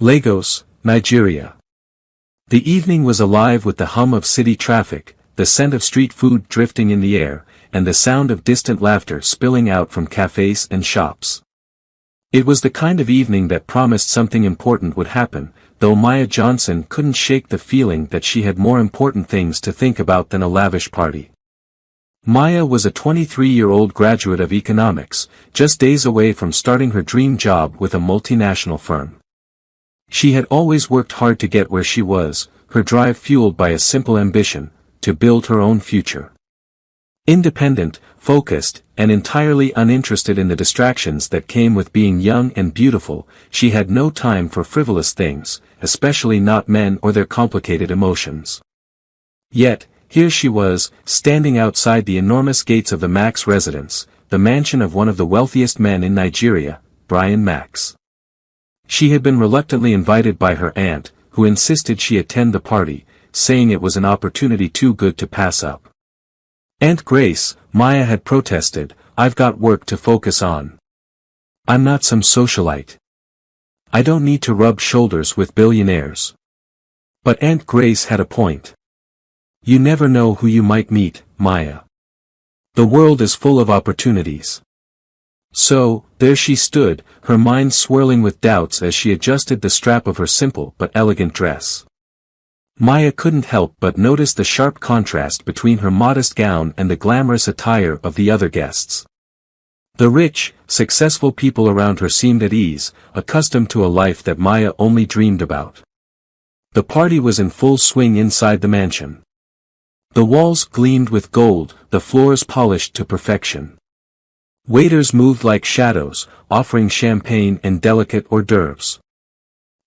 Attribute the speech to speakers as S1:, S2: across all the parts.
S1: Lagos, Nigeria. The evening was alive with the hum of city traffic, the scent of street food drifting in the air, and the sound of distant laughter spilling out from cafes and shops. It was the kind of evening that promised something important would happen, though Maya Johnson couldn't shake the feeling that she had more important things to think about than a lavish party. Maya was a 23-year-old graduate of economics, just days away from starting her dream job with a multinational firm. She had always worked hard to get where she was, her drive fueled by a simple ambition, to build her own future. Independent, focused, and entirely uninterested in the distractions that came with being young and beautiful, she had no time for frivolous things, especially not men or their complicated emotions. Yet, here she was, standing outside the enormous gates of the Max residence, the mansion of one of the wealthiest men in Nigeria, Brian Max. She had been reluctantly invited by her aunt, who insisted she attend the party, saying it was an opportunity too good to pass up. "Aunt Grace," Maya had protested, "I've got work to focus on. I'm not some socialite. I don't need to rub shoulders with billionaires." But Aunt Grace had a point. "You never know who you might meet, Maya. The world is full of opportunities." So, there she stood, her mind swirling with doubts as she adjusted the strap of her simple but elegant dress. Maya couldn't help but notice the sharp contrast between her modest gown and the glamorous attire of the other guests. The rich, successful people around her seemed at ease, accustomed to a life that Maya only dreamed about. The party was in full swing inside the mansion. The walls gleamed with gold, the floors polished to perfection. Waiters moved like shadows, offering champagne and delicate hors d'oeuvres.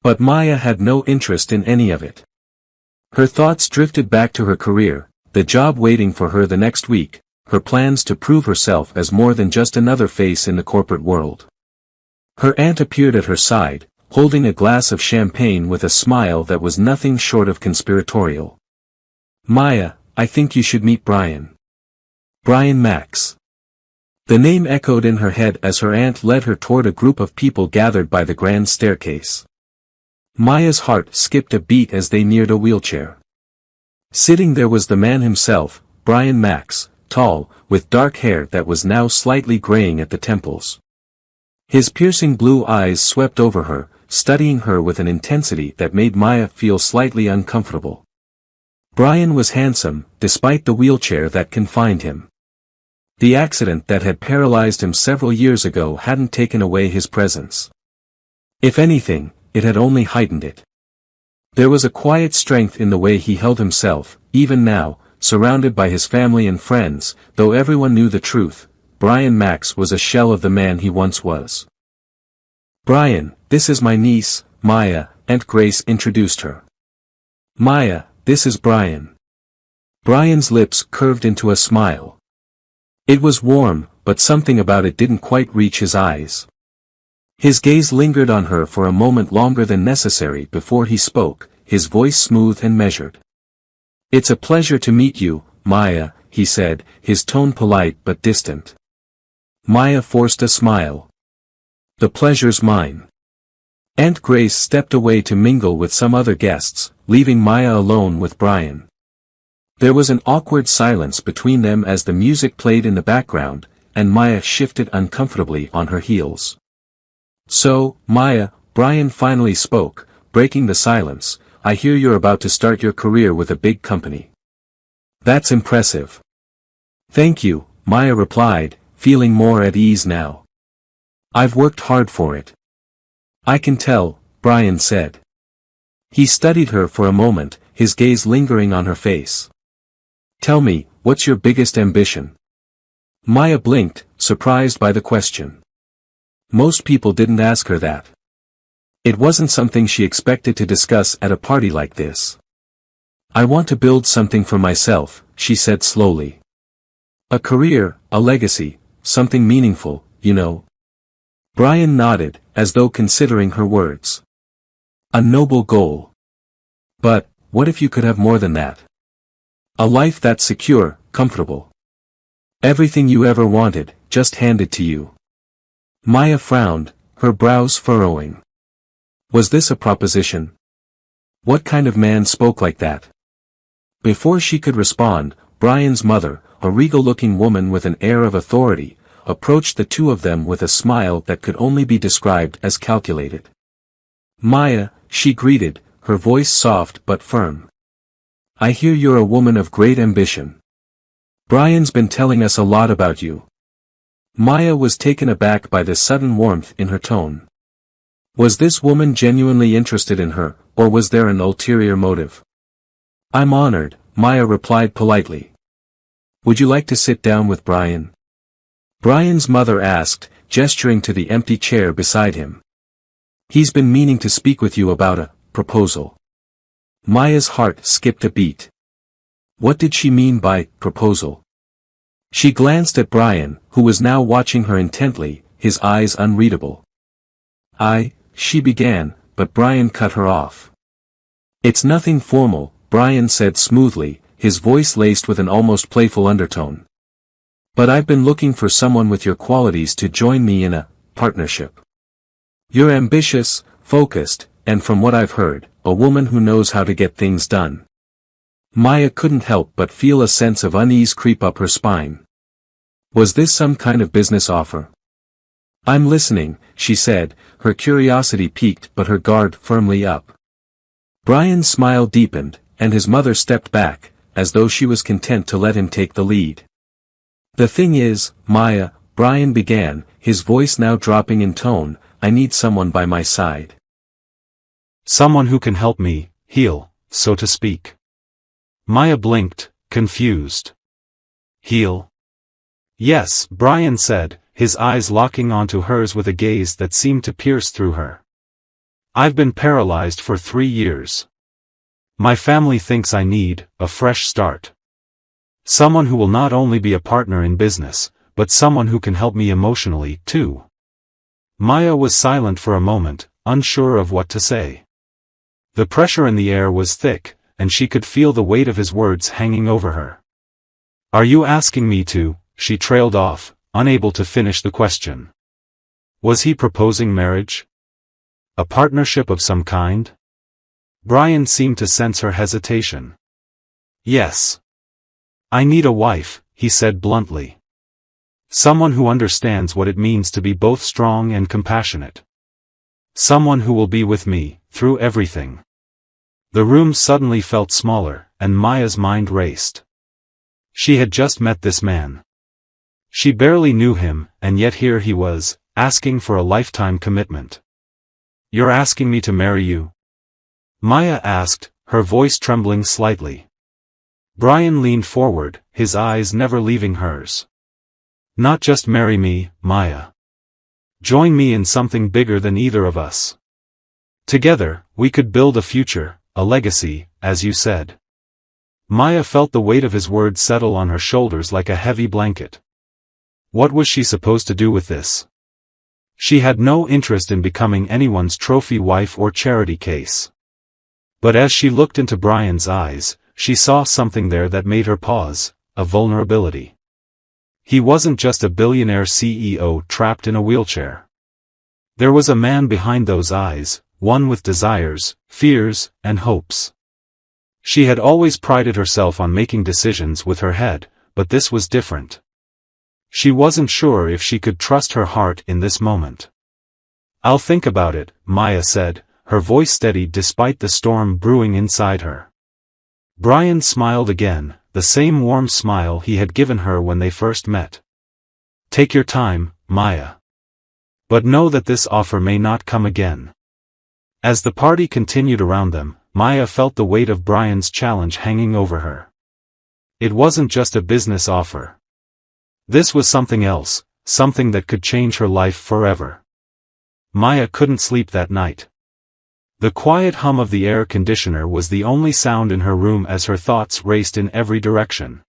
S1: But Maya had no interest in any of it. Her thoughts drifted back to her career, the job waiting for her the next week, her plans to prove herself as more than just another face in the corporate world. Her aunt appeared at her side, holding a glass of champagne with a smile that was nothing short of conspiratorial. "Maya, I think you should meet Brian. Brian Max." The name echoed in her head as her aunt led her toward a group of people gathered by the grand staircase. Maya's heart skipped a beat as they neared a wheelchair. Sitting there was the man himself, Brian Max, tall, with dark hair that was now slightly graying at the temples. His piercing blue eyes swept over her, studying her with an intensity that made Maya feel slightly uncomfortable. Brian was handsome, despite the wheelchair that confined him. The accident that had paralyzed him several years ago hadn't taken away his presence. If anything, it had only heightened it. There was a quiet strength in the way he held himself, even now, surrounded by his family and friends, though everyone knew the truth, Brian Max was a shell of the man he once was. "Brian, this is my niece, Maya," Aunt Grace introduced her. "Maya, this is Brian." Brian's lips curved into a smile. It was warm, but something about it didn't quite reach his eyes. His gaze lingered on her for a moment longer than necessary before he spoke, his voice smooth and measured. "It's a pleasure to meet you, Maya," he said, his tone polite but distant. Maya forced a smile. "The pleasure's mine." Aunt Grace stepped away to mingle with some other guests, leaving Maya alone with Brian. There was an awkward silence between them as the music played in the background, and Maya shifted uncomfortably on her heels. "So, Maya," Brian finally spoke, breaking the silence, "I hear you're about to start your career with a big company. That's impressive." "Thank you," Maya replied, feeling more at ease now. "I've worked hard for it." "I can tell," Brian said. He studied her for a moment, his gaze lingering on her face. "Tell me, what's your biggest ambition?" Maya blinked, surprised by the question. Most people didn't ask her that. It wasn't something she expected to discuss at a party like this. "I want to build something for myself," she said slowly. "A career, a legacy, something meaningful, you know." Brian nodded, as though considering her words. "A noble goal. But, what if you could have more than that? A life that's secure, comfortable. Everything you ever wanted, just handed to you." Maya frowned, her brows furrowing. Was this a proposition? What kind of man spoke like that? Before she could respond, Brian's mother, a regal-looking woman with an air of authority, approached the two of them with a smile that could only be described as calculated. "Maya," she greeted, her voice soft but firm. "I hear you're a woman of great ambition. Brian's been telling us a lot about you." Maya was taken aback by the sudden warmth in her tone. Was this woman genuinely interested in her, or was there an ulterior motive? "I'm honored," Maya replied politely. "Would you like to sit down with Brian?" Brian's mother asked, gesturing to the empty chair beside him. "He's been meaning to speak with you about a proposal." Maya's heart skipped a beat. What did she mean by proposal? She glanced at Brian, who was now watching her intently, his eyes unreadable. She began, but Brian cut her off. "It's nothing formal," Brian said smoothly, his voice laced with an almost playful undertone. "But I've been looking for someone with your qualities to join me in a partnership. You're ambitious, focused, and from what I've heard, a woman who knows how to get things done." Maya couldn't help but feel a sense of unease creep up her spine. Was this some kind of business offer? "I'm listening," she said, her curiosity piqued but her guard firmly up. Brian's smile deepened, and his mother stepped back, as though she was content to let him take the lead. "The thing is, Maya," Brian began, his voice now dropping in tone, "I need someone by my side. Someone who can help me heal, so to speak." Maya blinked, confused. "Heal?" "Yes," Brian said, his eyes locking onto hers with a gaze that seemed to pierce through her. "I've been paralyzed for 3 years. My family thinks I need a fresh start. Someone who will not only be a partner in business, but someone who can help me emotionally, too." Maya was silent for a moment, unsure of what to say. The pressure in the air was thick, and she could feel the weight of his words hanging over her. "Are you asking me to?" She trailed off, unable to finish the question. Was he proposing marriage? A partnership of some kind? Brian seemed to sense her hesitation. "Yes. I need a wife," he said bluntly. "Someone who understands what it means to be both strong and compassionate. Someone who will be with me, through everything." The room suddenly felt smaller, and Maya's mind raced. She had just met this man. She barely knew him, and yet here he was, asking for a lifetime commitment. "You're asking me to marry you?" Maya asked, her voice trembling slightly. Brian leaned forward, his eyes never leaving hers. "Not just marry me, Maya. Join me in something bigger than either of us. Together, we could build a future, a legacy, as you said." Maya felt the weight of his words settle on her shoulders like a heavy blanket. What was she supposed to do with this? She had no interest in becoming anyone's trophy wife or charity case. But as she looked into Brian's eyes, she saw something there that made her pause, a vulnerability. He wasn't just a billionaire CEO trapped in a wheelchair. There was a man behind those eyes, one with desires, fears, and hopes. She had always prided herself on making decisions with her head, but this was different. She wasn't sure if she could trust her heart in this moment. "I'll think about it," Maya said, her voice steady despite the storm brewing inside her. Brian smiled again, the same warm smile he had given her when they first met. "Take your time, Maya. But know that this offer may not come again." As the party continued around them, Maya felt the weight of Brian's challenge hanging over her. It wasn't just a business offer. This was something else, something that could change her life forever. Maya couldn't sleep that night. The quiet hum of the air conditioner was the only sound in her room as her thoughts raced in every direction.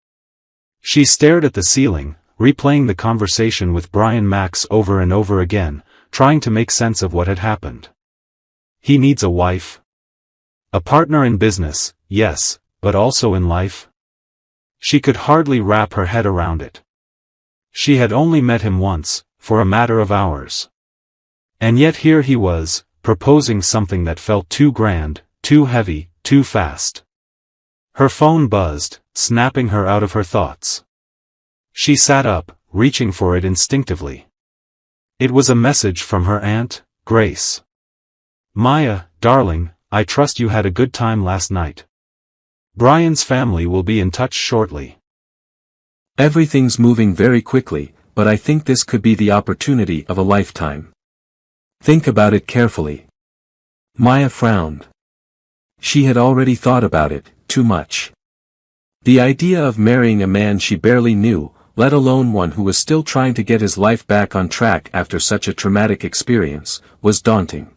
S1: She stared at the ceiling, replaying the conversation with Brian Max over and over again, trying to make sense of what had happened. He needs a wife. A partner in business, yes, but also in life? She could hardly wrap her head around it. She had only met him once, for a matter of hours. And yet here he was,
S2: proposing something that felt too grand, too heavy, too fast. Her phone buzzed, snapping her out of her thoughts. She sat up, reaching for it instinctively. It was a message from her aunt, Grace. "Maya, darling, I trust you had a good time last night. Brian's family will be in touch shortly."
S1: Everything's moving very quickly, but I think this could be the opportunity of a lifetime. Think about it carefully. Maya frowned. She had already thought about it, too much. The idea of marrying a man she barely knew, let alone one who was still trying to get his life back on track after such a traumatic experience, was daunting.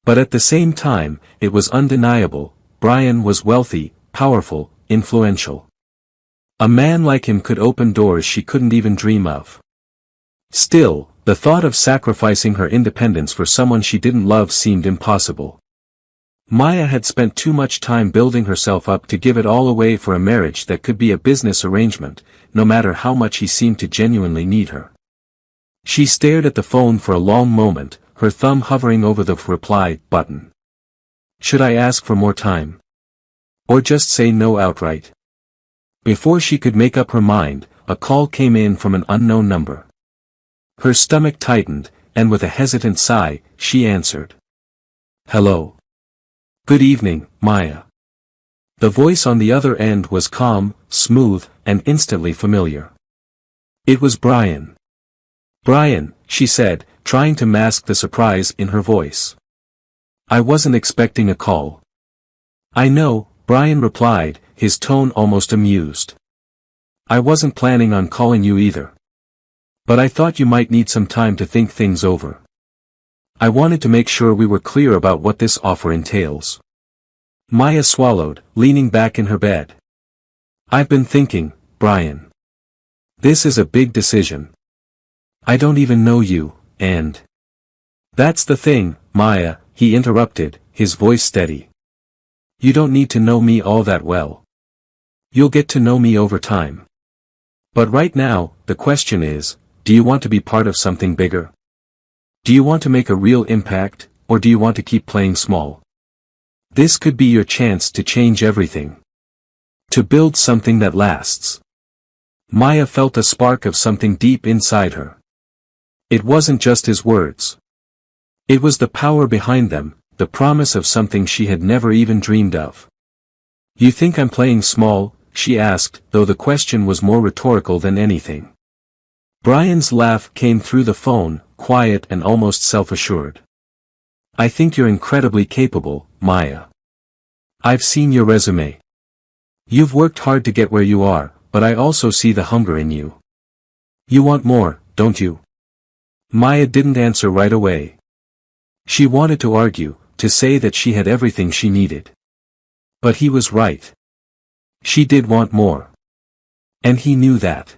S1: But at the same time, it was undeniable, Brian was wealthy, powerful, influential. A man like him could open doors she couldn't even dream of. Still, the thought of sacrificing her independence for someone she didn't love seemed impossible. Maya had spent too much time building herself up to give it all away for a marriage that could be a business arrangement, no matter how much he seemed to genuinely need her. She stared at the phone for a long moment, her thumb hovering over the reply button. Should I ask for more time? Or just say no outright? Before she could make up her mind, a call came in from an unknown number. Her stomach tightened, and with a hesitant sigh, she answered. "Hello. Good evening, Maya." The voice on the other end was calm, smooth, and instantly familiar. It was Brian. "Brian," she said, trying to mask the surprise in her voice. "I wasn't expecting a call." "I know," Brian replied, his tone almost amused. "I wasn't planning on calling you either. But I thought you might need some time to think things over. I wanted to make sure we were clear about what this offer entails." Maya swallowed, leaning back in her bed. "I've been thinking, Brian. This is a big decision. I don't even know you, and—" "That's the thing, Maya," he interrupted, his voice steady. "You don't need to know me all that well. You'll get to know me over time. But right now, the question is, do you want to be part of something bigger? Do you want to make a real impact, or do you want to keep playing small? This could be your chance to change everything. To build something that lasts." Maya felt a spark of something deep inside her. It wasn't just his words. It was the power behind them, the promise of something she had never even dreamed of. "You think I'm playing small?" she asked, though the question was more rhetorical than anything. Brian's laugh came through the phone, quiet and almost self-assured. "I think you're incredibly capable, Maya. I've seen your resume. You've worked hard to get where you are, but I also see the hunger in you. You want more, don't you?" Maya didn't answer right away. She wanted to argue, to say that she had everything she needed. But he was right. She did want more. And he knew that.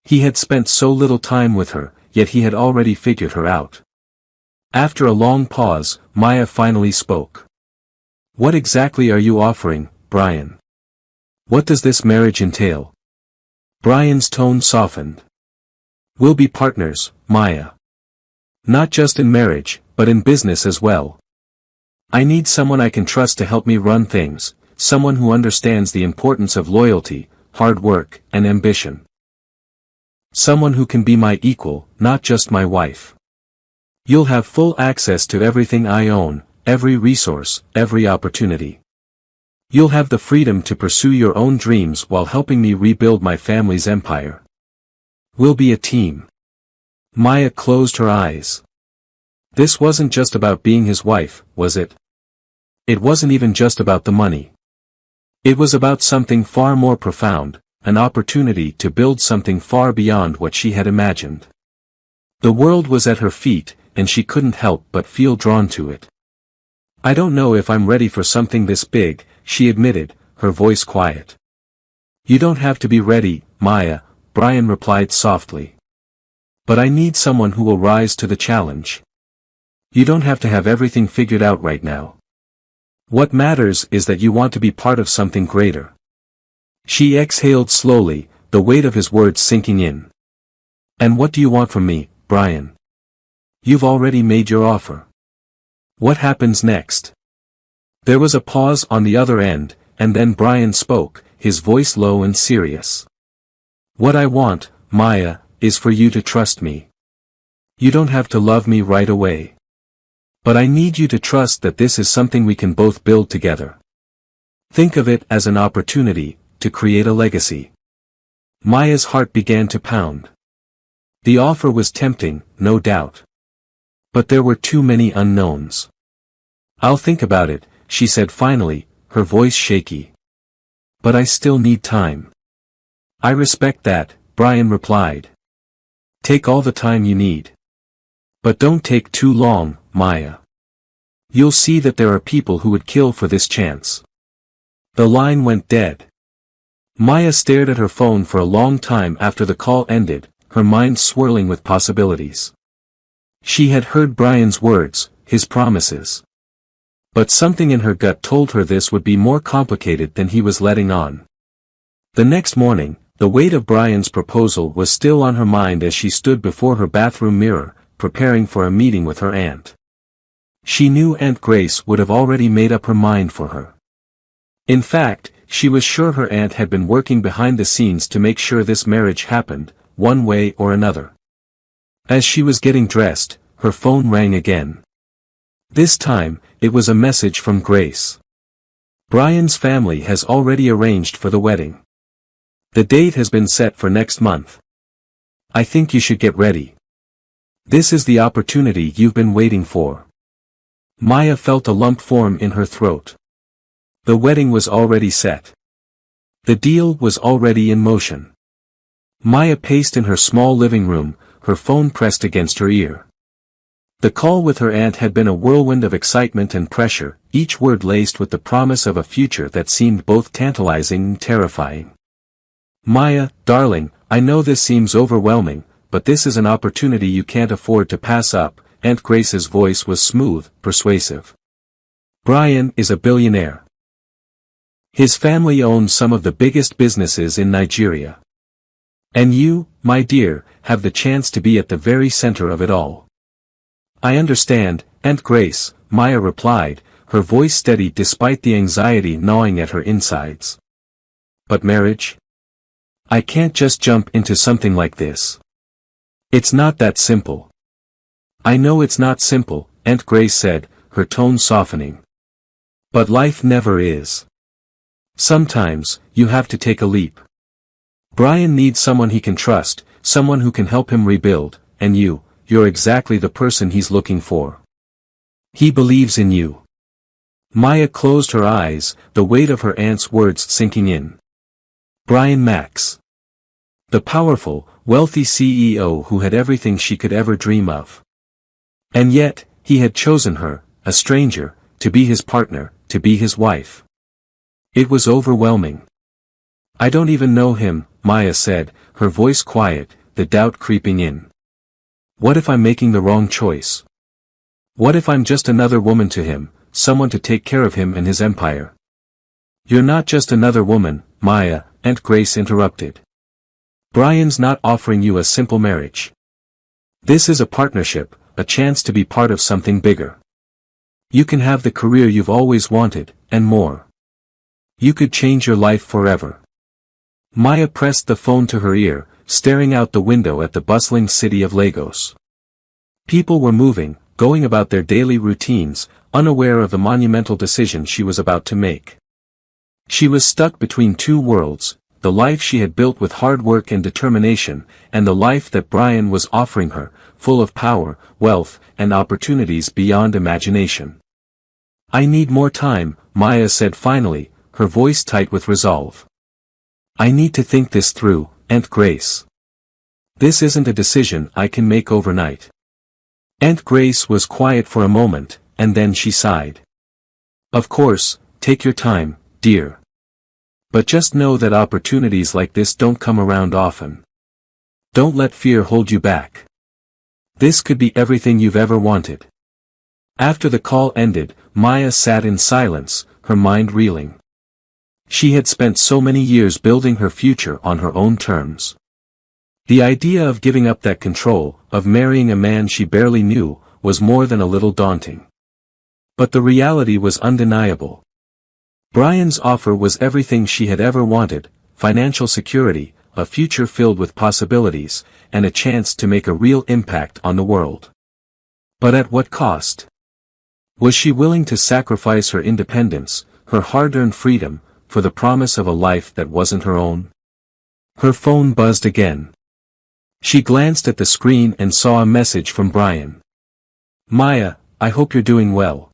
S1: He had spent so little time with her, yet he had already figured her out. After a long pause, Maya finally spoke. "What exactly are you offering, Brian? What does this marriage entail?" Brian's tone softened. "We'll be partners, Maya. Not just in marriage, but in business as well. I need someone I can trust to help me run things, someone who understands the importance of loyalty, hard work, and ambition. Someone who can be my equal, not just my wife. You'll have full access to everything I own, every resource, every opportunity. You'll have the freedom to pursue your own dreams while helping me rebuild my family's empire. We'll be a team." Maya closed her eyes. This wasn't just about being his wife, was it? It wasn't even just about the money. It was about something far more profound, an opportunity to build something far beyond what she had imagined. The world was at her feet, and she couldn't help but feel drawn to it. "I don't know if I'm ready for something this big," she admitted, her voice quiet. "You don't have to be ready, Maya," Brian replied softly. "But I need someone who will rise to the challenge. You don't have to have everything figured out right now. What matters is that you want to be part of something greater." She exhaled slowly, the weight of his words sinking in. "And what do you want from me, Brian? You've already made your offer. What happens next? There was a pause on the other end, and then Brian spoke, his voice low and serious. What I want, Maya, is for you to trust me. You don't have to love me right away. But I need you to trust that this is something we can both build together. Think of it as an opportunity to create a legacy. Maya's heart began to pound. The offer was tempting, no doubt. But there were too many unknowns. I'll think about it, she said finally, her voice shaky. But I still need time. I respect that, Brian replied. Take all the time you need. But don't take too long, Maya. You'll see that there are people who would kill for this chance. The line went dead. Maya stared at her phone for a long time after the call ended, her mind swirling with possibilities. She had heard Brian's words, his promises. But something in her gut told her this would be more complicated than he was letting on. The next morning, the weight of Brian's proposal was still on her mind as she stood before her bathroom mirror, preparing for a meeting with her aunt. She knew Aunt Grace would have already made up her mind for her. In fact, she was sure her aunt had been working behind the scenes to make sure this marriage happened, one way or another. As she was getting dressed, her phone rang again. This time, it was a message from Grace. Brian's family has already arranged for the wedding. The date has been set for next month. I think you should get ready. This is the opportunity you've been waiting for. Maya felt a lump form in her throat. The wedding was already set. The deal was already in motion. Maya paced in her small living room, her phone pressed against her ear. The call with her aunt had been a whirlwind of excitement and pressure, each word laced with the promise of a future that seemed both tantalizing and terrifying. Maya, darling, I know this seems overwhelming, but this is an opportunity you can't afford to pass up, Aunt Grace's voice was smooth, persuasive. Brian is a billionaire. His family owns some of the biggest businesses in Nigeria. And you, my dear, have the chance to be at the very center of it all. I understand, Aunt Grace, Maya replied, her voice steady despite the anxiety gnawing at her insides. But marriage? I can't just jump into something like this. It's not that simple. I know it's not simple, Aunt Grace said, her tone softening. But life never is. Sometimes, you have to take a leap. Brian needs someone he can trust, someone who can help him rebuild, and you're exactly the person he's looking for. He believes in you. Maya closed her eyes, the weight of her aunt's words sinking in. Brian Max. The powerful, wealthy CEO who had everything she could ever dream of. And yet, he had chosen her, a stranger, to be his partner, to be his wife. It was overwhelming. I don't even know him, Maya said, her voice quiet, the doubt creeping in. What if I'm making the wrong choice? What if I'm just another woman to him, someone to take care of him and his empire? You're not just another woman, Maya, Aunt Grace interrupted. Brian's not offering you a simple marriage. This is a partnership, a chance to be part of something bigger. You can have the career you've always wanted, and more. You could change your life forever. Maya pressed the phone to her ear, staring out the window at the bustling city of Lagos. People were moving, going about their daily routines, unaware of the monumental decision she was about to make. She was stuck between two worlds, the life she had built with hard work and determination, and the life that Brian was offering her, full of power, wealth, and opportunities beyond imagination. I need more time, Maya said finally, her voice tight with resolve. I need to think this through, Aunt Grace. This isn't a decision I can make overnight. Aunt Grace was quiet for a moment, and then she sighed. Of course, take your time, dear. But just know that opportunities like this don't come around often. Don't let fear hold you back. This could be everything you've ever wanted. After the call ended, Maya sat in silence, her mind reeling. She had spent so many years building her future on her own terms. The idea of giving up that control, of marrying a man she barely knew, was more than a little daunting. But the reality was undeniable. Brian's offer was everything she had ever wanted: financial security, a future filled with possibilities, and a chance to make a real impact on the world. But at what cost? Was she willing to sacrifice her independence, her hard-earned freedom, for the promise of a life that wasn't her own? Her phone buzzed again. She glanced at the screen and saw a message from Brian. "Maya, I hope you're doing well.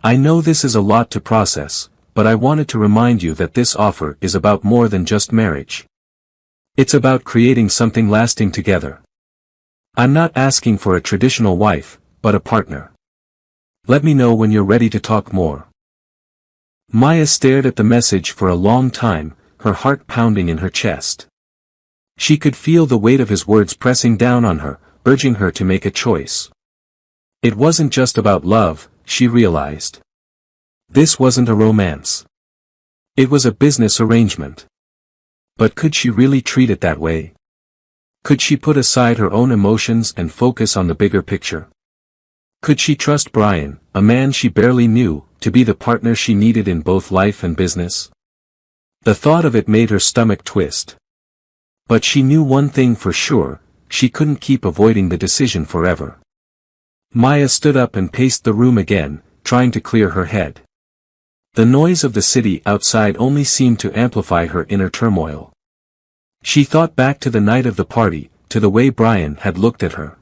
S1: I know this is a lot to process, but I wanted to remind you that this offer is about more than just marriage. It's about creating something lasting together. I'm not asking for a traditional wife, but a partner. Let me know when you're ready to talk more." Maya stared at the message for a long time, her heart pounding in her chest. She could feel the weight of his words pressing down on her, urging her to make a choice. It wasn't just about love, she realized. This wasn't a romance. It was a business arrangement. But could she really treat it that way? Could she put aside her own emotions and focus on the bigger picture? Could she trust Brian, a man she barely knew, to be the partner she needed in both life and business? The thought of it made her stomach twist. But she knew one thing for sure: she couldn't keep avoiding the decision forever. Maya stood up and paced the room again, trying to clear her head. The noise of the city outside only seemed to amplify her inner turmoil. She thought back to the night of the party, to the way Brian had looked at her.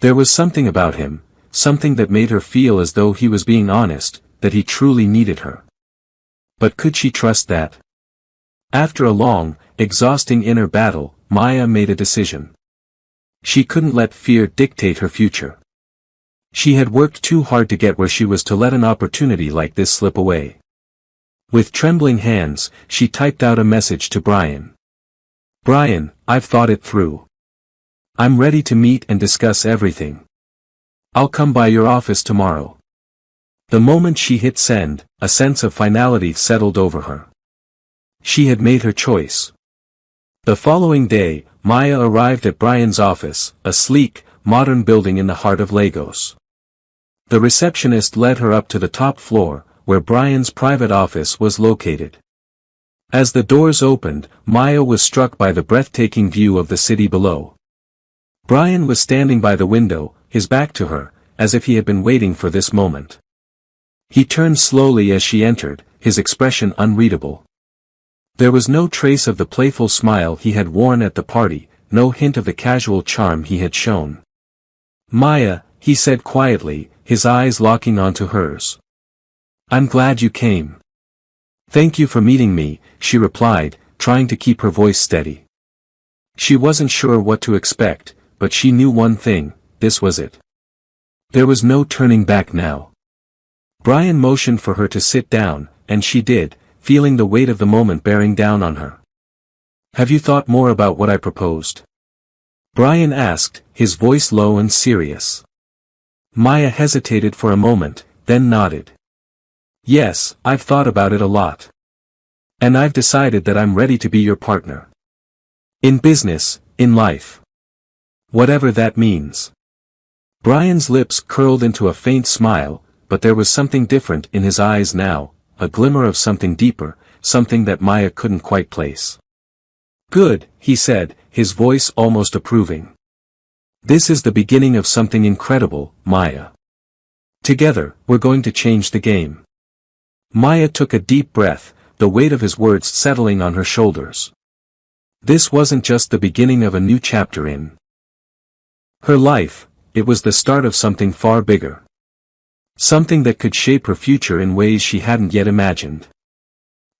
S1: There was something about him, something that made her feel as though he was being honest, that he truly needed her. But could she trust that? After a long, exhausting inner battle, Maya made a decision. She couldn't let fear dictate her future. She had worked too hard to get where she was to let an opportunity like this slip away. With trembling hands, she typed out a message to Brian. "Brian, I've thought it through. I'm ready to meet and discuss everything. I'll come by your office tomorrow." The moment she hit send, a sense of finality settled over her. She had made her choice. The following day, Maya arrived at Brian's office, a sleek, modern building in the heart of Lagos. The receptionist led her up to the top floor, where Brian's private office was located. As the doors opened, Maya was struck by the breathtaking view of the city below. Brian was standing by the window, his back to her, as if he had been waiting for this moment. He turned slowly as she entered, his expression unreadable. There was no trace of the playful smile he had worn at the party, no hint of the casual charm he had shown. "Maya," he said quietly, his eyes locking onto hers. "I'm glad you came." "Thank you for meeting me," she replied, trying to keep her voice steady. She wasn't sure what to expect, but she knew one thing: this was it. There was no turning back now. Brian motioned for her to sit down, and she did, feeling the weight of the moment bearing down on her. "Have you thought more about what I proposed?" Brian asked, his voice low and serious. Maya hesitated for a moment, then nodded. "Yes, I've thought about it a lot. And I've decided that I'm ready to be your partner. In business, in life. Whatever that means." Brian's lips curled into a faint smile, but there was something different in his eyes now, a glimmer of something deeper, something that Maya couldn't quite place. "Good," he said, his voice almost approving. "This is the beginning of something incredible, Maya. Together, we're going to change the game." Maya took a deep breath, the weight of his words settling on her shoulders. This wasn't just the beginning of a new chapter in her life, it was the start of something far bigger. Something that could shape her future in ways she hadn't yet imagined.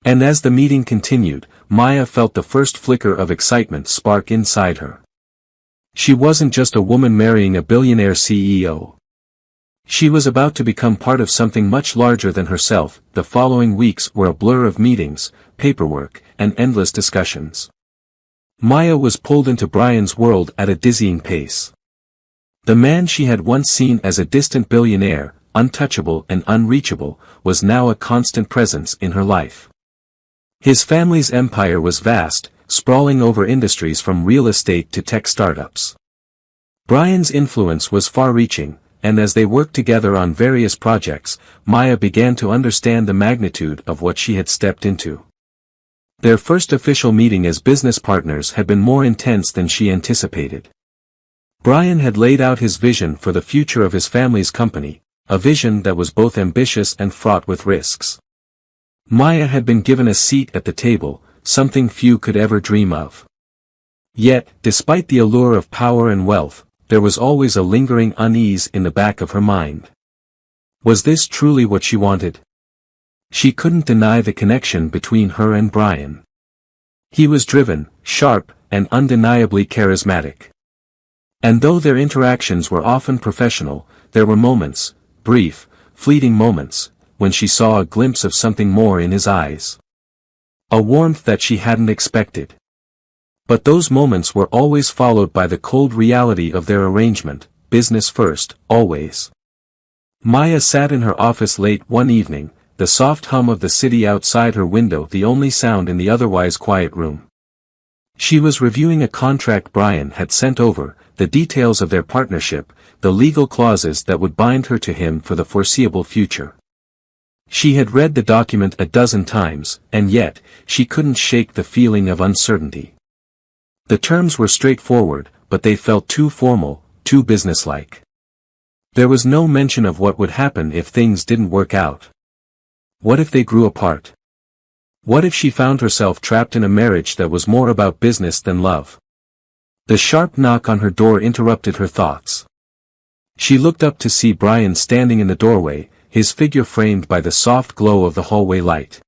S1: And as the meeting continued, Maya felt the first flicker of excitement spark inside her. She wasn't just a woman marrying a billionaire CEO. She was about to become part of something much larger than herself. The following weeks were a blur of meetings, paperwork, and endless discussions. Maya was pulled into Brian's world at a dizzying pace. The man she had once seen as a distant billionaire, untouchable and unreachable, was now a constant presence in her life. His family's empire was vast, sprawling over industries from real estate to tech startups. Brian's influence was far-reaching, and as they worked together on various projects, Maya began to understand the magnitude of what she had stepped into. Their first official meeting as business partners had been more intense than she anticipated. Brian had laid out his vision for the future of his family's company, a vision that was both ambitious and fraught with risks. Maya had been given a seat at the table, something few could ever dream of. Yet, despite the allure of power and wealth, there was always a lingering unease in the back of her mind. Was this truly what she wanted? She couldn't deny the connection between her and Brian. He was driven, sharp, and undeniably charismatic. And though their interactions were often professional, there were moments, brief, fleeting moments, when she saw a glimpse of something more in his eyes. A warmth that she hadn't expected. But those moments were always followed by the cold reality of their arrangement, business first, always. Maya sat in her office late one evening, the soft hum of the city outside her window the only sound in the otherwise quiet room. She was reviewing a contract Brian had sent over, the details of their partnership, the legal clauses that would bind her to him for the foreseeable future. She had read the document a dozen times, and yet, she couldn't shake the feeling of uncertainty. The terms were straightforward, but they felt too formal, too businesslike. There was no mention of what would happen if things didn't work out. What if they grew apart? What if she found herself trapped in a marriage that was more about business than love? The sharp knock on her door interrupted her thoughts. She looked up to see Brian standing in the doorway, his figure framed by the soft glow of the hallway light.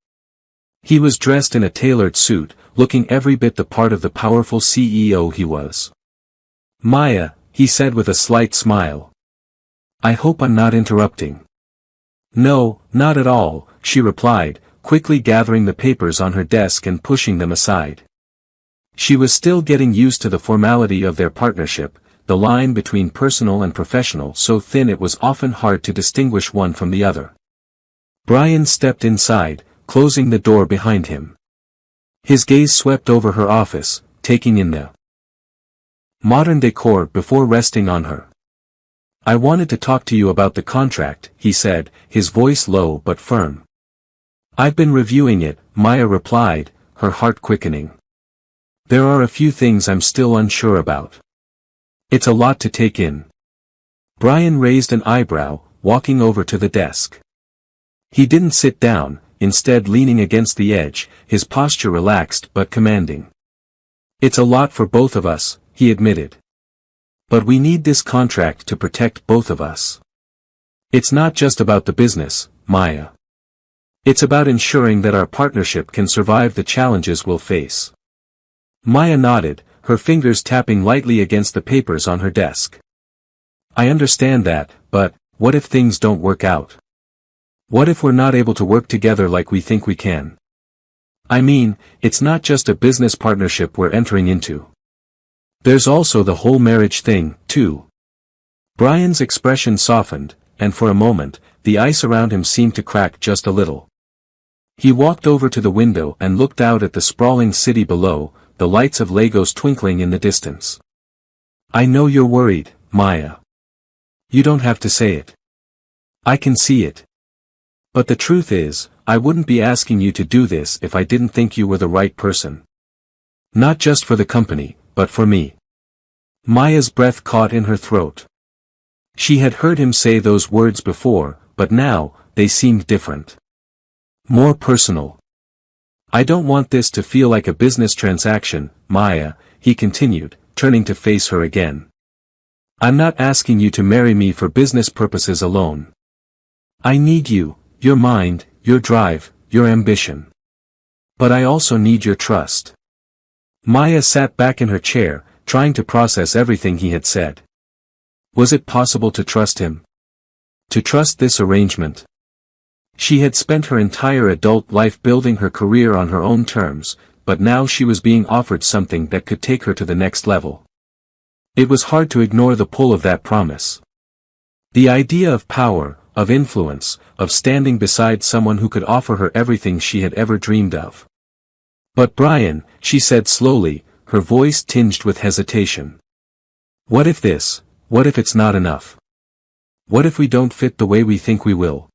S1: He was dressed in a tailored suit, looking every bit the part of the powerful CEO he was. "Maya," he said with a slight smile. "I hope I'm not interrupting." "No, not at all," she replied, quickly gathering the papers on her desk and pushing them aside. She was still getting used to the formality of their partnership, the line between personal and professional so thin it was often hard to distinguish one from the other. Brian stepped inside, closing the door behind him. His gaze swept over her office, taking in the modern decor before resting on her. "I wanted to talk to you about the contract," he said, his voice low but firm. "I've been reviewing it," Maya replied, her heart quickening. "There are a few things I'm still unsure about. It's a lot to take in." Brian raised an eyebrow, walking over to the desk. He didn't sit down, instead leaning against the edge, his posture relaxed but commanding. "It's a lot for both of us," he admitted. "But we need this contract to protect both of us. It's not just about the business, Maya. It's about ensuring that our partnership can survive the challenges we'll face." Maya nodded, her fingers tapping lightly against the papers on her desk. "I understand that, but, what if things don't work out? What if we're not able to work together like we think we can? I mean, it's not just a business partnership we're entering into. There's also the whole marriage thing, too." Brian's expression softened, and for a moment, the ice around him seemed to crack just a little. He walked over to the window and looked out at the sprawling city below, the lights of Lagos twinkling in the distance. "I know you're worried, Maya. You don't have to say it. I can see it. But the truth is, I wouldn't be asking you to do this if I didn't think you were the right person. Not just for the company, but for me." Maya's breath caught in her throat. She had heard him say those words before, but now, they seemed different. More personal. "I don't want this to feel like a business transaction, Maya," he continued, turning to face her again. "I'm not asking you to marry me for business purposes alone. I need you, your mind, your drive, your ambition. But I also need your trust." Maya sat back in her chair, trying to process everything he had said. Was it possible to trust him? To trust this arrangement? She had spent her entire adult life building her career on her own terms, but now she was being offered something that could take her to the next level. It was hard to ignore the pull of that promise. The idea of power, of influence, of standing beside someone who could offer her everything she had ever dreamed of. "But Brian," she said slowly, her voice tinged with hesitation. What if it's not enough? What if we don't fit the way we think we will?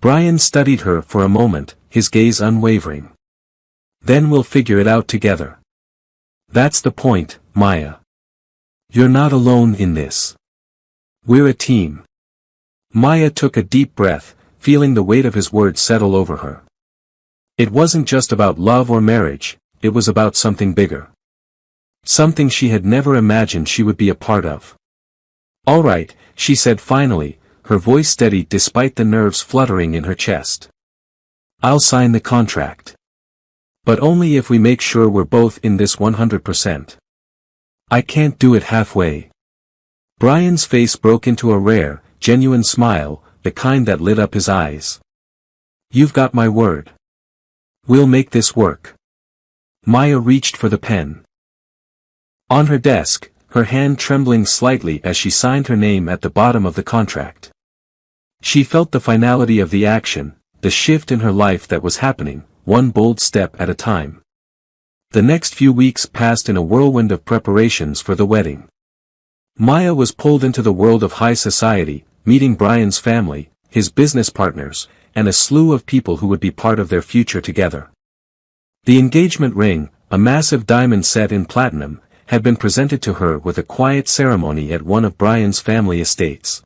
S1: Brian studied her for a moment, his gaze unwavering. Then we'll figure it out together. That's the point, Maya. You're not alone in this. We're a team. Maya took a deep breath, feeling the weight of his words settle over her. It wasn't just about love or marriage, it was about something bigger. Something she had never imagined she would be a part of. All right, she said finally, her voice steady despite the nerves fluttering in her chest. I'll sign the contract. But only if we make sure we're both in this 100%. I can't do it halfway. Brian's face broke into a rare, genuine smile, the kind that lit up his eyes. You've got my word. We'll make this work. Maya reached for the pen. On her desk, her hand trembling slightly as she signed her name at the bottom of the contract. She felt the finality of the action, the shift in her life that was happening, one bold step at a time. The next few weeks passed in a whirlwind of preparations for the wedding. Maya was pulled into the world of high society, meeting Brian's family, his business partners, and a slew of people who would be part of their future together. The engagement ring, a massive diamond set in platinum, had been presented to her with a quiet ceremony at one of Brian's family estates.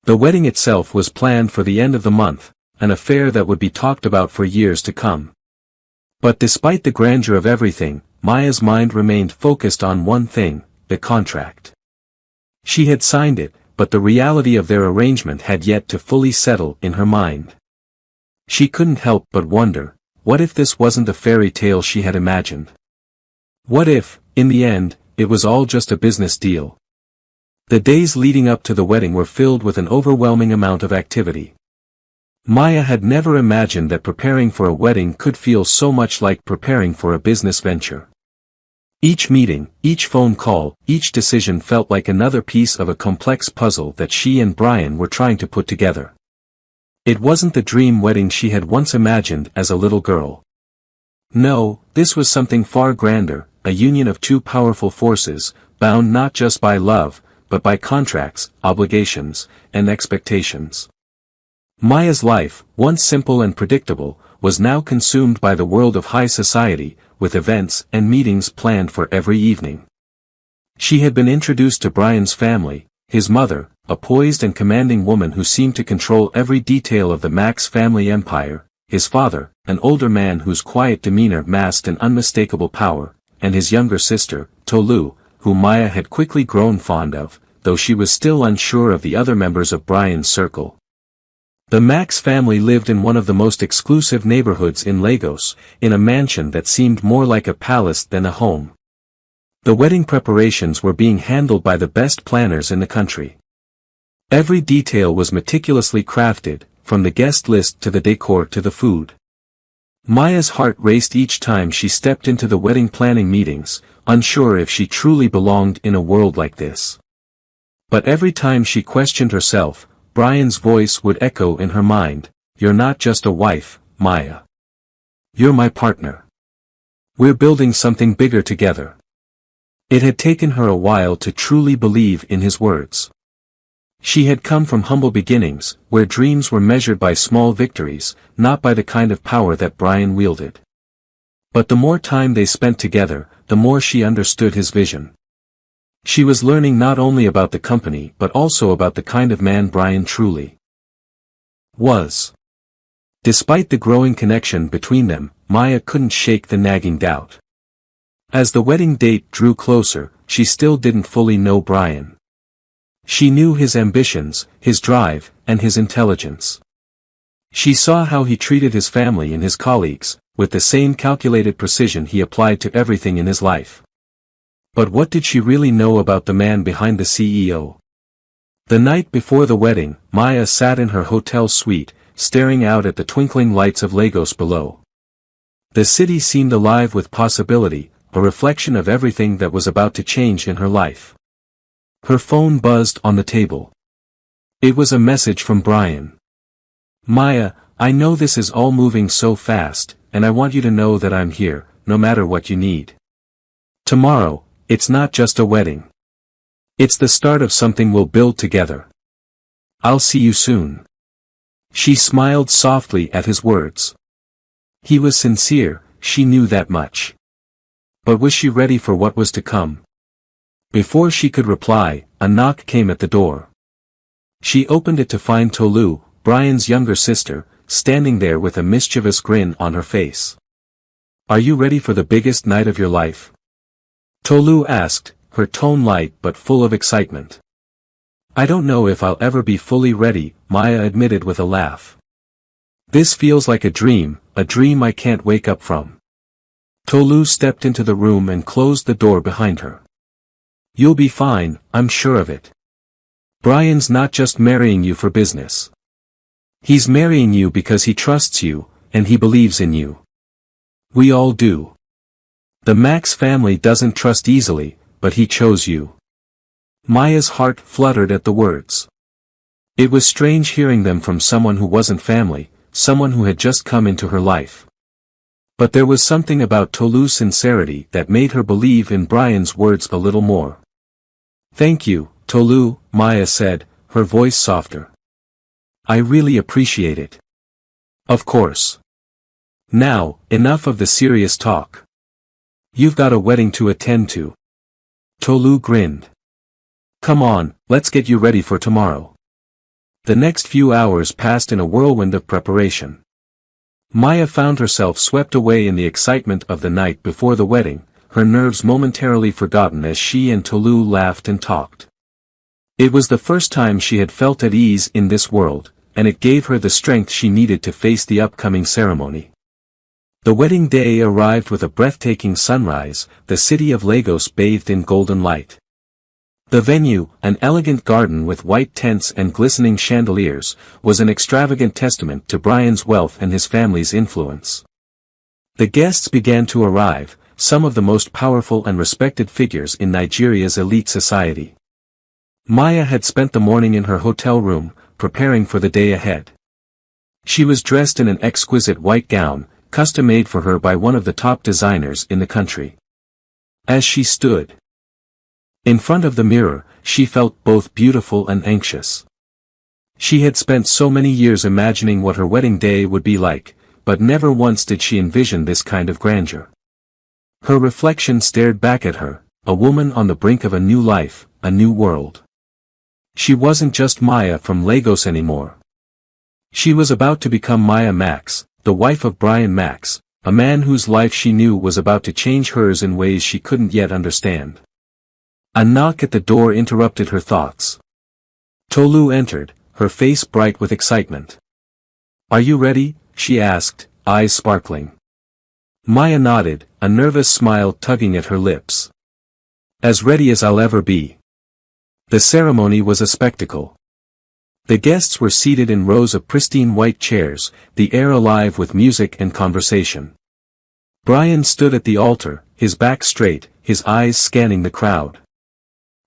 S1: The wedding itself was planned for the end of the month, an affair that would be talked about for years to come. But despite the grandeur of everything, Maya's mind remained focused on one thing, the contract. She had signed it, but the reality of their arrangement had yet to fully settle in her mind. She couldn't help but wonder, what if this wasn't a fairy tale she had imagined? What if, in the end, it was all just a business deal? The days leading up to the wedding were filled with an overwhelming amount of activity. Maya had never imagined that preparing for a wedding could feel so much like preparing for a business venture. Each meeting, each phone call, each decision felt like another piece of a complex puzzle that she and Brian were trying to put together. It wasn't the dream wedding she had once imagined as a little girl. No, this was something far grander, a union of two powerful forces, bound not just by love, but by contracts, obligations, and expectations. Maya's life, once simple and predictable, was now consumed by the world of high society, with events and meetings planned for every evening. She had been introduced to Brian's family, his mother, a poised and commanding woman who seemed to control every detail of the Max family empire, his father, an older man whose quiet demeanor masked an unmistakable power, and his younger sister, Tolu, whom Maya had quickly grown fond of, though she was still unsure of the other members of Brian's circle. The Max family lived in one of the most exclusive neighborhoods in Lagos, in a mansion that seemed more like a palace than a home. The wedding preparations were being handled by the best planners in the country. Every detail was meticulously crafted, from the guest list to the decor to the food. Maya's heart raced each time she stepped into the wedding planning meetings, unsure if she truly belonged in a world like this. But every time she questioned herself, Brian's voice would echo in her mind, "You're not just a wife, Maya. You're my partner. We're building something bigger together." It had taken her a while to truly believe in his words. She had come from humble beginnings, where dreams were measured by small victories, not by the kind of power that Brian wielded. But the more time they spent together, the more she understood his vision. She was learning not only about the company but also about the kind of man Brian truly was. Despite the growing connection between them, Maya couldn't shake the nagging doubt. As the wedding date drew closer, she still didn't fully know Brian. She knew his ambitions, his drive, and his intelligence. She saw how he treated his family and his colleagues, with the same calculated precision he applied to everything in his life. But what did she really know about the man behind the CEO? The night before the wedding, Maya sat in her hotel suite, staring out at the twinkling lights of Lagos below. The city seemed alive with possibility, a reflection of everything that was about to change in her life. Her phone buzzed on the table. It was a message from Brian. "Maya, I know this is all moving so fast, and I want you to know that I'm here, no matter what you need. Tomorrow, it's not just a wedding. It's the start of something we'll build together. I'll see you soon. She smiled softly at his words. He was sincere, she knew that much. But was she ready for what was to come? Before she could reply, a knock came at the door. She opened it to find Tolu, Brian's younger sister, standing there with a mischievous grin on her face. Are you ready for the biggest night of your life? Tolu asked, her tone light but full of excitement. I don't know if I'll ever be fully ready, Maya admitted with a laugh. This feels like a dream I can't wake up from. Tolu stepped into the room and closed the door behind her. You'll be fine, I'm sure of it. Brian's not just marrying you for business. He's marrying you because he trusts you, and he believes in you. We all do. The Max family doesn't trust easily, but he chose you. Maya's heart fluttered at the words. It was strange hearing them from someone who wasn't family, someone who had just come into her life. But there was something about Tolu's sincerity that made her believe in Brian's words a little more. Thank you, Tolu, Maya said, her voice softer. I really appreciate it. Of course. Now, enough of the serious talk. You've got a wedding to attend to. Tolu grinned. Come on, let's get you ready for tomorrow. The next few hours passed in a whirlwind of preparation. Maya found herself swept away in the excitement of the night before the wedding, her nerves momentarily forgotten as she and Tolu laughed and talked. It was the first time she had felt at ease in this world, and it gave her the strength she needed to face the upcoming ceremony. The wedding day arrived with a breathtaking sunrise, the city of Lagos bathed in golden light. The venue, an elegant garden with white tents and glistening chandeliers, was an extravagant testament to Brian's wealth and his family's influence. The guests began to arrive, some of the most powerful and respected figures in Nigeria's elite society. Maya had spent the morning in her hotel room, preparing for the day ahead. She was dressed in an exquisite white gown, custom-made for her by one of the top designers in the country. As she stood in front of the mirror, she felt both beautiful and anxious. She had spent so many years imagining what her wedding day would be like, but never once did she envision this kind of grandeur. Her reflection stared back at her, a woman on the brink of a new life, a new world. She wasn't just Maya from Lagos anymore. She was about to become Maya Max, the wife of Brian Max, a man whose life she knew was about to change hers in ways she couldn't yet understand. A knock at the door interrupted her thoughts. Tolu entered, her face bright with excitement. Are you ready? She asked, eyes sparkling. Maya nodded, a nervous smile tugging at her lips. As ready as I'll ever be. The ceremony was a spectacle. The guests were seated in rows of pristine white chairs, the air alive with music and conversation. Brian stood at the altar, his back straight, his eyes scanning the crowd.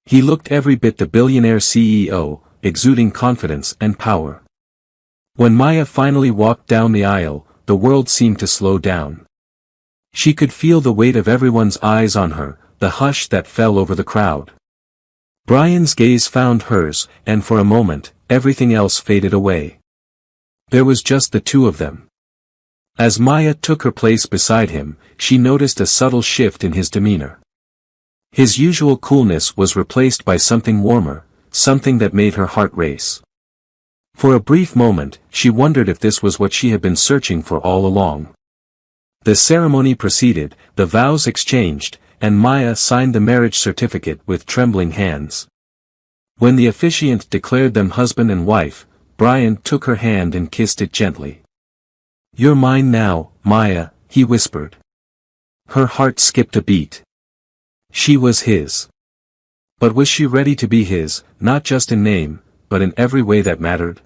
S1: He looked every bit the billionaire CEO, exuding confidence and power. When Maya finally walked down the aisle, the world seemed to slow down. She could feel the weight of everyone's eyes on her, the hush that fell over the crowd. Brian's gaze found hers, and for a moment, everything else faded away. There was just the two of them. As Maya took her place beside him, she noticed a subtle shift in his demeanor. His usual coolness was replaced by something warmer, something that made her heart race. For a brief moment, she wondered if this was what she had been searching for all along. The ceremony proceeded, the vows exchanged, and Maya signed the marriage certificate with trembling hands. When the officiant declared them husband and wife, Brian took her hand and kissed it gently. You're mine now, Maya, he whispered. Her heart skipped a beat. She was his. But was she ready to be his, not just in name, but in every way that mattered?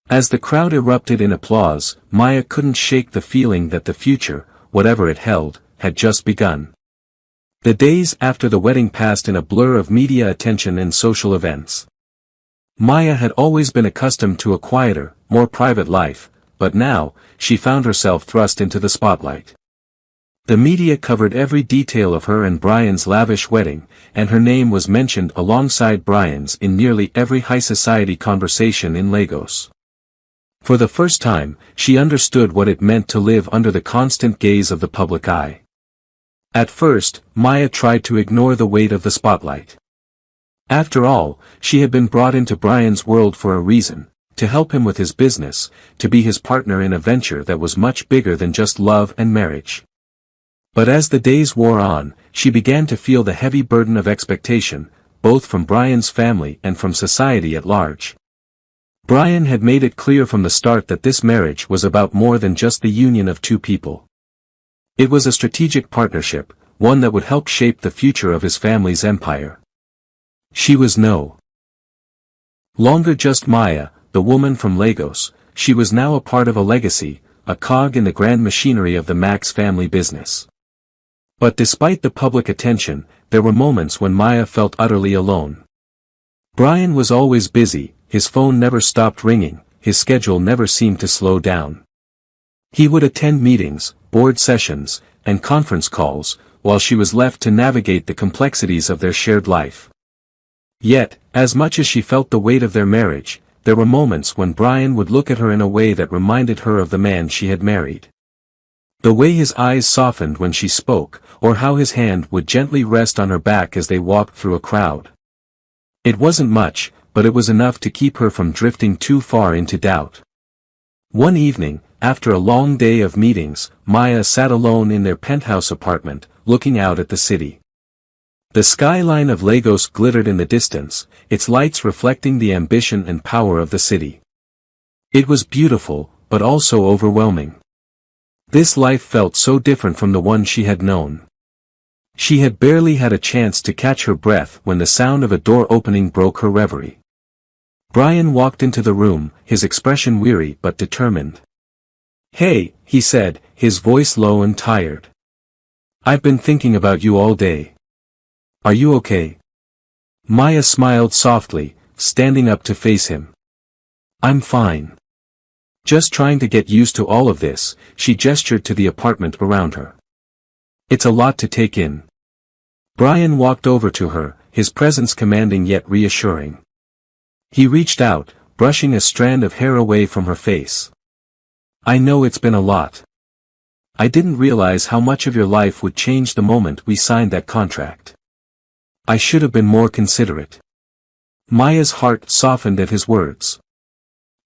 S1: As the crowd erupted in applause, Maya couldn't shake the feeling that the future, whatever it held, had just begun. The days after the wedding passed in a blur of media attention and social events. Maya had always been accustomed to a quieter, more private life, but now, she found herself thrust into the spotlight. The media covered every detail of her and Brian's lavish wedding, and her name was mentioned alongside Brian's in nearly every high society conversation in Lagos. For the first time, she understood what it meant to live under the constant gaze of the public eye. At first, Maya tried to ignore the weight of the spotlight. After all, she had been brought into Brian's world for a reason, to help him with his business, to be his partner in a venture that was much bigger than just love and marriage. But as the days wore on, she began to feel the heavy burden of expectation, both from Brian's family and from society at large. Brian had made it clear from the start that this marriage was about more than just the union of two people. It was a strategic partnership, one that would help shape the future of his family's empire. She was no longer just Maya, the woman from Lagos. She was now a part of a legacy, a cog in the grand machinery of the Max family business. But despite the public attention, there were moments when Maya felt utterly alone. Brian was always busy, his phone never stopped ringing, his schedule never seemed to slow down. He would attend meetings, board sessions, and conference calls, while she was left to navigate the complexities of their shared life. Yet, as much as she felt the weight of their marriage, there were moments when Brian would look at her in a way that reminded her of the man she had married. The way his eyes softened when she spoke, or how his hand would gently rest on her back as they walked through a crowd. It wasn't much, but it was enough to keep her from drifting too far into doubt. One evening, after a long day of meetings, Maya sat alone in their penthouse apartment, looking out at the city. The skyline of Lagos glittered in the distance, its lights reflecting the ambition and power of the city. It was beautiful, but also overwhelming. This life felt so different from the one she had known. She had barely had a chance to catch her breath when the sound of a door opening broke her reverie. Brian walked into the room, his expression weary but determined. "Hey," he said, his voice low and tired. "I've been thinking about you all day. Are you okay?" Maya smiled softly, standing up to face him. "I'm fine. Just trying to get used to all of this," she gestured to the apartment around her. "It's a lot to take in." Brian walked over to her, his presence commanding yet reassuring. He reached out, brushing a strand of hair away from her face. "I know it's been a lot. I didn't realize how much of your life would change the moment we signed that contract. I should have been more considerate." Maya's heart softened at his words.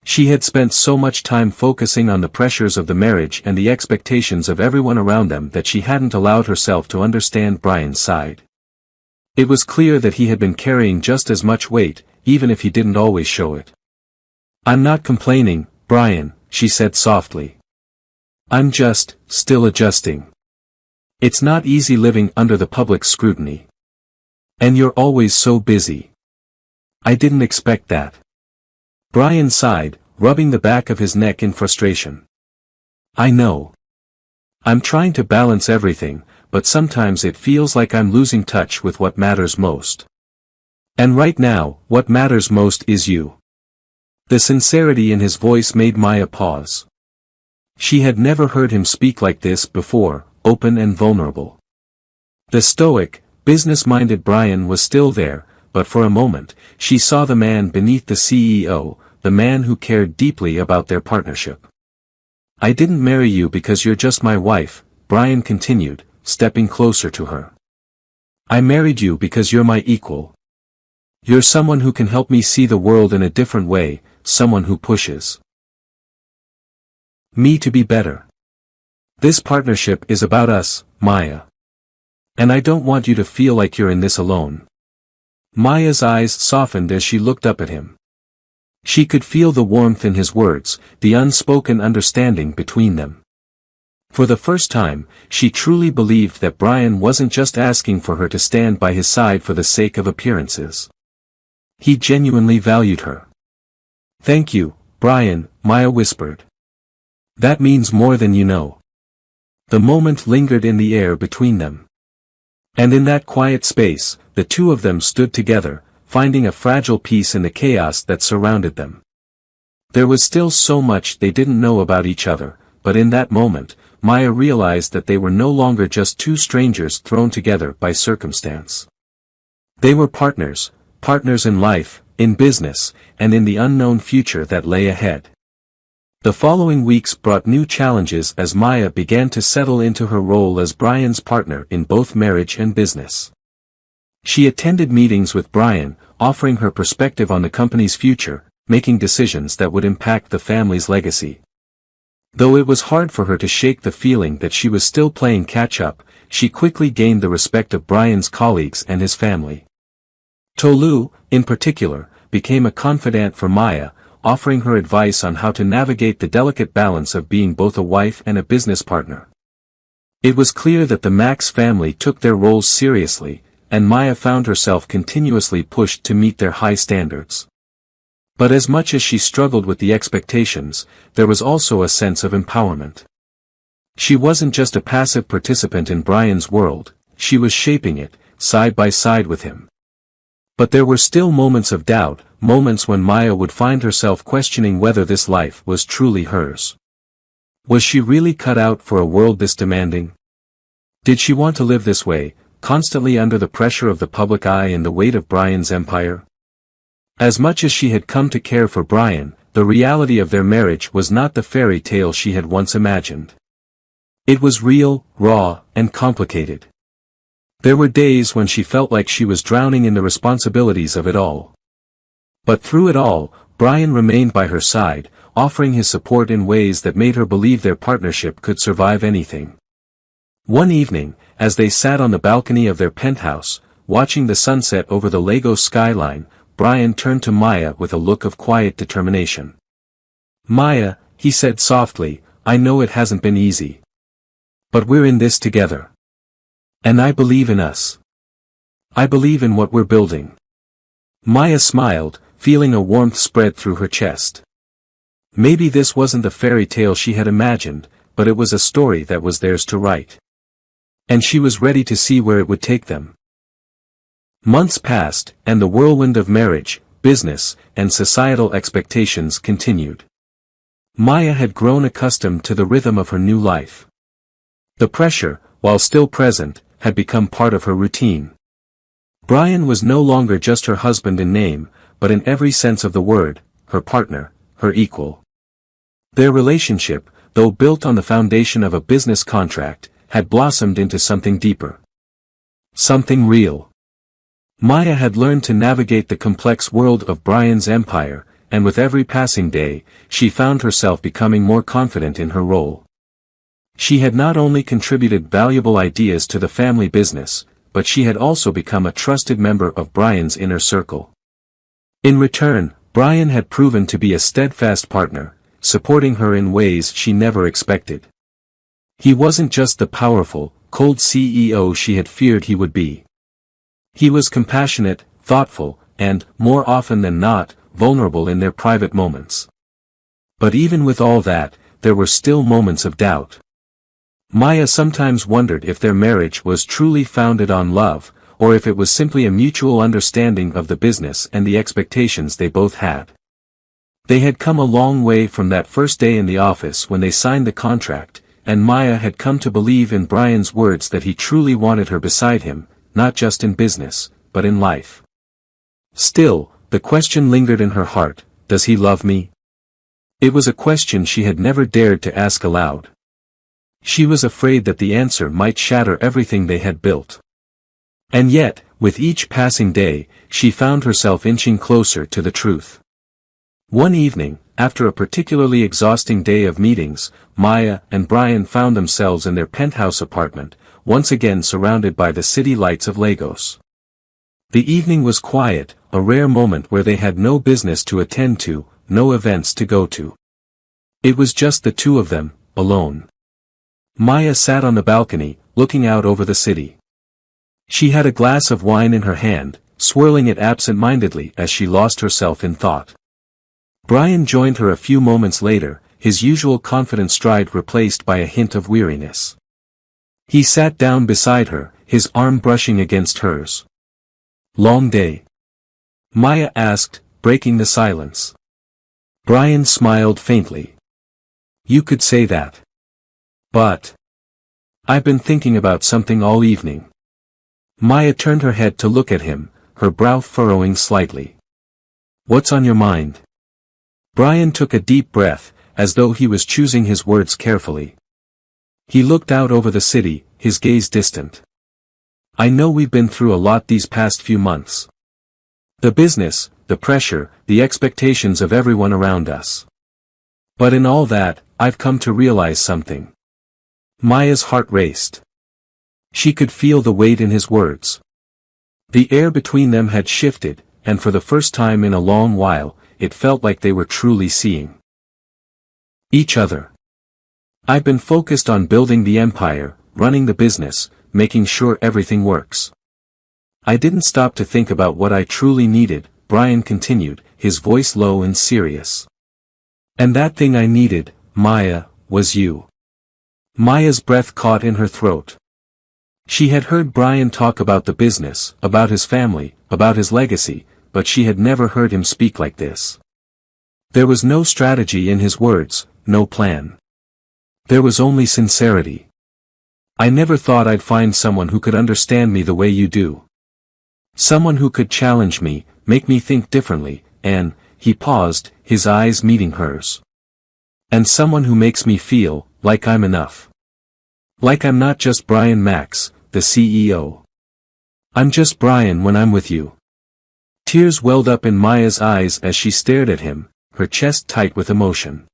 S1: She had spent so much time focusing on the pressures of the marriage and the expectations of everyone around them that she hadn't allowed herself to understand Brian's side. It was clear that he had been carrying just as much weight, even if he didn't always show it. "I'm not complaining, Brian," she said softly. "I'm just, still adjusting. It's not easy living under the public scrutiny. And you're always so busy. I didn't expect that." Brian sighed, rubbing the back of his neck in frustration. "I know. I'm trying to balance everything, but sometimes it feels like I'm losing touch with what matters most. And right now, what matters most is you." The sincerity in his voice made Maya pause. She had never heard him speak like this before, open and vulnerable. The stoic, business-minded Brian was still there, but for a moment, she saw the man beneath the CEO, the man who cared deeply about their partnership. "I didn't marry you because you're just my wife," Brian continued, stepping closer to her. "I married you because you're my equal. You're someone who can help me see the world in a different way, someone who pushes me to be better. This partnership is about us, Maya. And I don't want you to feel like you're in this alone." Maya's eyes softened as she looked up at him. She could feel the warmth in his words, the unspoken understanding between them. For the first time, she truly believed that Brian wasn't just asking for her to stand by his side for the sake of appearances. He genuinely valued her. "Thank you, Brian," Maya whispered. "That means more than you know." The moment lingered in the air between them. And in that quiet space, the two of them stood together, finding a fragile peace in the chaos that surrounded them. There was still so much they didn't know about each other, but in that moment, Maya realized that they were no longer just two strangers thrown together by circumstance. They were partners, partners in life, in business, and in the unknown future that lay ahead. The following weeks brought new challenges as Maya began to settle into her role as Brian's partner in both marriage and business. She attended meetings with Brian, offering her perspective on the company's future, making decisions that would impact the family's legacy. Though it was hard for her to shake the feeling that she was still playing catch-up, she quickly gained the respect of Brian's colleagues and his family. Tolu, in particular, became a confidant for Maya, offering her advice on how to navigate the delicate balance of being both a wife and a business partner. It was clear that the Max family took their roles seriously, and Maya found herself continuously pushed to meet their high standards. But as much as she struggled with the expectations, there was also a sense of empowerment. She wasn't just a passive participant in Brian's world, she was shaping it, side by side with him. But there were still moments of doubt, moments when Maya would find herself questioning whether this life was truly hers. Was she really cut out for a world this demanding? Did she want to live this way, constantly under the pressure of the public eye and the weight of Brian's empire? As much as she had come to care for Brian, the reality of their marriage was not the fairy tale she had once imagined. It was real, raw, and complicated. There were days when she felt like she was drowning in the responsibilities of it all. But through it all, Brian remained by her side, offering his support in ways that made her believe their partnership could survive anything. One evening, as they sat on the balcony of their penthouse, watching the sunset over the Lagos skyline, Brian turned to Maya with a look of quiet determination. "Maya," he said softly, "I know it hasn't been easy. But we're in this together. And I believe in us. I believe in what we're building." Maya smiled, feeling a warmth spread through her chest. Maybe this wasn't the fairy tale she had imagined, but it was a story that was theirs to write. And she was ready to see where it would take them. Months passed, and the whirlwind of marriage, business, and societal expectations continued. Maya had grown accustomed to the rhythm of her new life. The pressure, while still present, had become part of her routine. Brian was no longer just her husband in name, but in every sense of the word, her partner, her equal. Their relationship, though built on the foundation of a business contract, had blossomed into something deeper. Something real. Maya had learned to navigate the complex world of Brian's empire, and with every passing day, she found herself becoming more confident in her role. She had not only contributed valuable ideas to the family business, but she had also become a trusted member of Brian's inner circle. In return, Brian had proven to be a steadfast partner, supporting her in ways she never expected. He wasn't just the powerful, cold CEO she had feared he would be. He was compassionate, thoughtful, and, more often than not, vulnerable in their private moments. But even with all that, there were still moments of doubt. Maya sometimes wondered if their marriage was truly founded on love, or if it was simply a mutual understanding of the business and the expectations they both had. They had come a long way from that first day in the office when they signed the contract, and Maya had come to believe in Brian's words that he truly wanted her beside him, not just in business, but in life. Still, the question lingered in her heart, does he love me? It was a question she had never dared to ask aloud. She was afraid that the answer might shatter everything they had built. And yet, with each passing day, she found herself inching closer to the truth. One evening, after a particularly exhausting day of meetings, Maya and Brian found themselves in their penthouse apartment, once again surrounded by the city lights of Lagos. The evening was quiet, a rare moment where they had no business to attend to, no events to go to. It was just the two of them, alone. Maya sat on the balcony, looking out over the city. She had a glass of wine in her hand, swirling it absent-mindedly as she lost herself in thought. Brian joined her a few moments later, his usual confident stride replaced by a hint of weariness. He sat down beside her, his arm brushing against hers. "Long day?" Maya asked, breaking the silence. Brian smiled faintly. "You could say that. But I've been thinking about something all evening. Maya turned her head to look at him, her brow furrowing slightly. What's on your mind? Brian took a deep breath, as though he was choosing his words carefully. He looked out over the city, his gaze distant. I know we've been through a lot these past few months. The business, the pressure, the expectations of everyone around us. But in all that, I've come to realize something. Maya's heart raced. She could feel the weight in his words. The air between them had shifted, and for the first time in a long while, it felt like they were truly seeing each other. I've been focused on building the empire, running the business, making sure everything works. I didn't stop to think about what I truly needed, Brian continued, his voice low and serious. And that thing I needed, Maya, was you. Maya's breath caught in her throat. She had heard Brian talk about the business, about his family, about his legacy, but she had never heard him speak like this. There was no strategy in his words, no plan. There was only sincerity. I never thought I'd find someone who could understand me the way you do. Someone who could challenge me, make me think differently, and, he paused, his eyes meeting hers. And someone who makes me feel, like I'm enough. Like I'm not just Brian Max, the CEO. I'm just Brian when I'm with you. Tears welled up in Maya's eyes as she stared at him, her chest tight with emotion.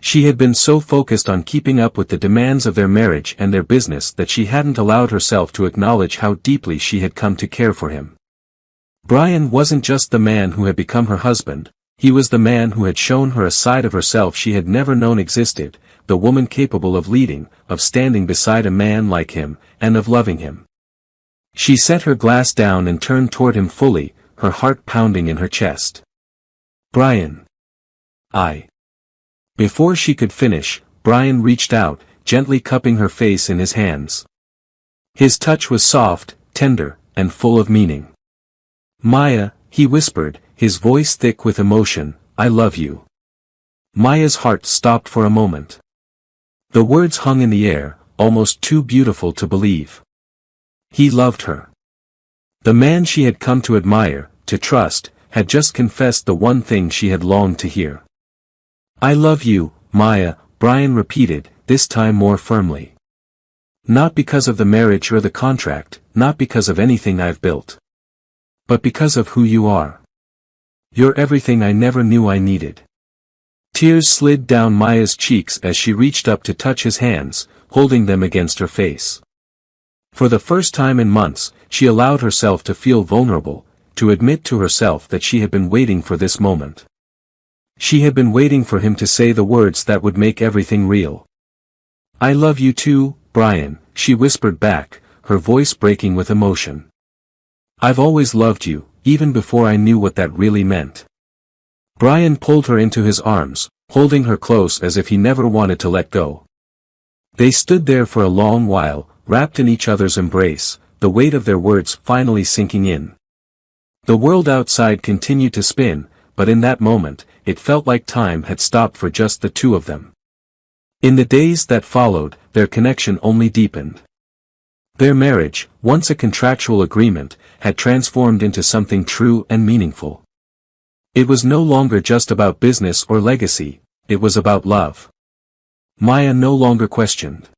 S1: She had been so focused on keeping up with the demands of their marriage and their business that she hadn't allowed herself to acknowledge how deeply she had come to care for him. Brian wasn't just the man who had become her husband, he was the man who had shown her a side of herself she had never known existed, the woman capable of leading, of standing beside a man like him, and of loving him. She set her glass down and turned toward him fully, her heart pounding in her chest. Brian. Before she could finish, Brian reached out, gently cupping her face in his hands. His touch was soft, tender, and full of meaning. Maya, he whispered, his voice thick with emotion, I love you. Maya's heart stopped for a moment. The words hung in the air, almost too beautiful to believe. He loved her. The man she had come to admire, to trust, had just confessed the one thing she had longed to hear. I love you, Maya, Brian repeated, this time more firmly. Not because of the marriage or the contract, not because of anything I've built. But because of who you are. You're everything I never knew I needed. Tears slid down Maya's cheeks as she reached up to touch his hands, holding them against her face. For the first time in months, she allowed herself to feel vulnerable, to admit to herself that she had been waiting for this moment. She had been waiting for him to say the words that would make everything real. I love you too, Brian, she whispered back, her voice breaking with emotion. I've always loved you, even before I knew what that really meant. Brian pulled her into his arms, holding her close as if he never wanted to let go. They stood there for a long while, wrapped in each other's embrace, the weight of their words finally sinking in. The world outside continued to spin, but in that moment, it felt like time had stopped for just the two of them. In the days that followed, their connection only deepened. Their marriage, once a contractual agreement, had transformed into something true and meaningful. It was no longer just about business or legacy, it was about love. Maya no longer questioned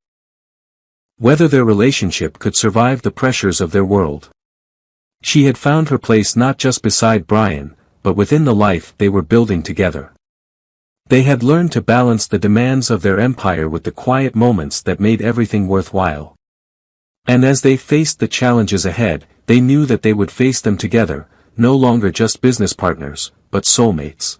S1: whether their relationship could survive the pressures of their world. She had found her place not just beside Brian, but within the life they were building together. They had learned to balance the demands of their empire with the quiet moments that made everything worthwhile. And as they faced the challenges ahead, they knew that they would face them together, no longer just business partners, but soulmates.